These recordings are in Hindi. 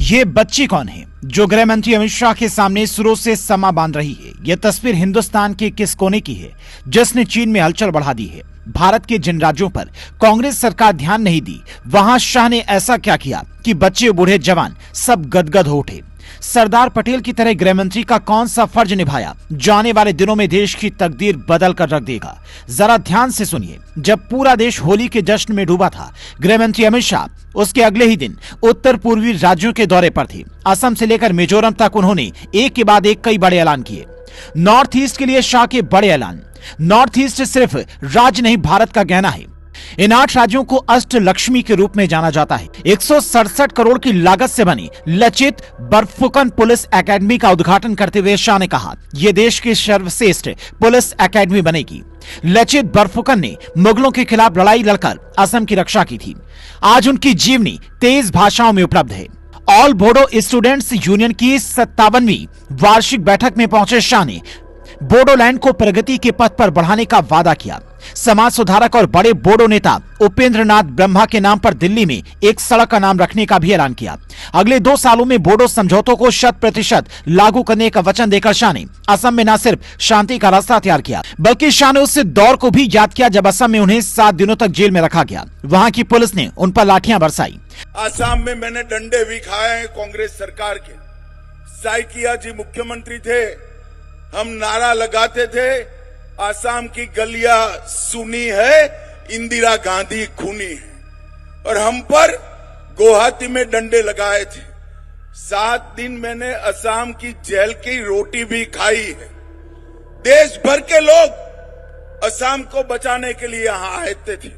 ये बच्ची कौन है जो गृह मंत्री अमित शाह के सामने सुरों से समा बांध रही है? यह तस्वीर हिंदुस्तान के किस कोने की है जिसने चीन में हलचल बढ़ा दी है? भारत के जिन राज्यों पर कांग्रेस सरकार ध्यान नहीं दी, वहां शाह ने ऐसा क्या किया कि बच्चे बूढ़े जवान सब गदगद हो उठे? सरदार पटेल की तरह गृह मंत्री का कौन सा फर्ज निभाया जो आने वाले दिनों में देश की तकदीर बदल कर रख देगा? जरा ध्यान से सुनिए। जब पूरा देश होली के जश्न में डूबा था, गृह मंत्री अमित शाह उसके अगले ही दिन उत्तर पूर्वी राज्यों के दौरे पर थे। असम से लेकर मिजोरम तक उन्होंने एक के बाद एक कई बड़े ऐलान किए। नॉर्थ ईस्ट के लिए शाह के बड़े ऐलान। नॉर्थ ईस्ट सिर्फ राज्य नहीं, भारत का गहना है। इन 8 राज्यों को अष्ट लक्ष्मी के रूप में जाना जाता है। 167 करोड़ की लागत से बनी लचित बरफुकन पुलिस एकेडमी का उद्घाटन करते हुए शाह ने कहा, यह देश की सर्वश्रेष्ठ पुलिस एकेडमी बनेगी। लचित बरफुकन ने मुगलों के खिलाफ लड़ाई लड़कर असम की रक्षा की थी। आज उनकी जीवनी 23 भाषाओं में उपलब्ध है। ऑल बोडो स्टूडेंट्स यूनियन की 57वीं वार्षिक बैठक में पहुंचे शाह ने बोडोलैंड को प्रगति के पथ पर बढ़ाने का वादा किया। समाज सुधारक और बड़े बोडो नेता उपेंद्र नाथ ब्रह्मा के नाम पर दिल्ली में एक सड़क का नाम रखने का भी ऐलान किया। अगले 2 सालों में बोडो समझौतों को 100% लागू करने का वचन देकर शाह ने असम में न सिर्फ शांति का रास्ता तैयार किया, बल्कि शाह ने उस दौर को भी याद किया जब असम में उन्हें 7 दिनों तक जेल में रखा गया। वहां की पुलिस ने उन पर लाठियां बरसाई। असम में मैंने डंडे भी खाए हैं कांग्रेस सरकार के। साइकिया जी मुख्यमंत्री थे, हम नारा लगाते थे, आसाम की गलियां सुनी है, इंदिरा गांधी खूनी है, और हम पर गुवाहाटी में डंडे लगाए थे। 7 दिन मैंने असम की जेल की रोटी भी खाई है। देश भर के लोग असम को बचाने के लिए यहां आए थे,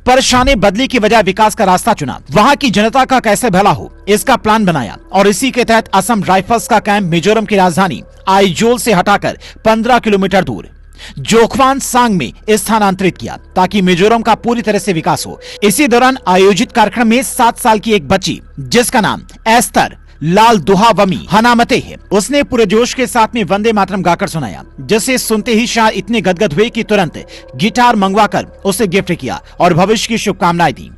पर शाह ने बदली की बजाय विकास का रास्ता चुना। वहां की जनता का कैसे भला हो, इसका प्लान बनाया और इसी के तहत असम राइफल्स का कैंप मिजोरम की राजधानी आइजोल से हटाकर 15 किलोमीटर दूर जोखवानसांग में स्थानांतरित किया ताकि मिजोरम का पूरी तरह से विकास हो। इसी दौरान आयोजित कार्यक्रम में 7 साल की एक बच्ची जिसका नाम एस्तर लाल दुहावमी हनामते है, उसने पूरे जोश के साथ में वंदे मातरम गाकर सुनाया, जिसे सुनते ही शाह इतने गदगद हुए कि तुरंत गिटार मंगवाकर उसे गिफ्ट किया और भविष्य की शुभकामनाएं दी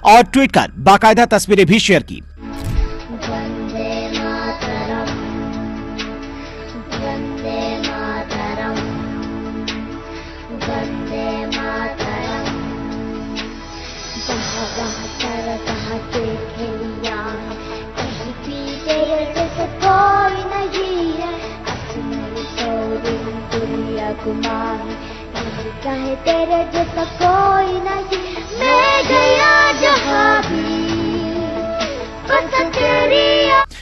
और ट्वीट कर बाकायदा तस्वीरें भी शेयर की। चाहे तेरे जैसा कोई नहीं, मैं गया जहां भी बस तेरी।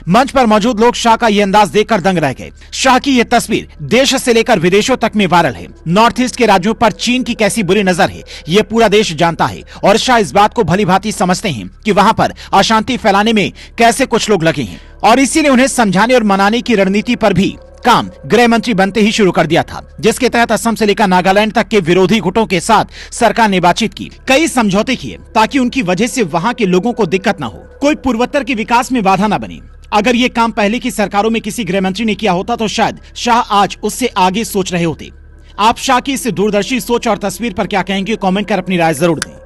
मंच पर मौजूद लोग शाह का ये अंदाज देखकर दंग रह गए। शाह की ये तस्वीर देश से लेकर विदेशों तक में वायरल है। नॉर्थ ईस्ट के राज्यों पर चीन की कैसी बुरी नजर है, ये पूरा देश जानता है और शाह इस बात को भली भांति समझते हैं कि वहां पर अशांति फैलाने में कैसे कुछ लोग लगे हैं और इसीलिए उन्हें समझाने और मनाने की रणनीति पर भी काम गृह मंत्री बनते ही शुरू कर दिया था, जिसके तहत असम से लेकर नागालैंड तक के विरोधी गुटों के साथ सरकार ने बातचीत की, कई समझौते किए ताकि उनकी वजह से वहां के लोगों को दिक्कत न हो, कोई पूर्वोत्तर के विकास में बाधा न बने। अगर ये काम पहले की सरकारों में किसी गृह मंत्री ने किया होता तो शायद शाह आज उससे आगे सोच रहे होते। आप शाह की इस दूरदर्शी सोच और तस्वीर पर क्या कहेंगे, कमेंट कर अपनी राय जरूर दें।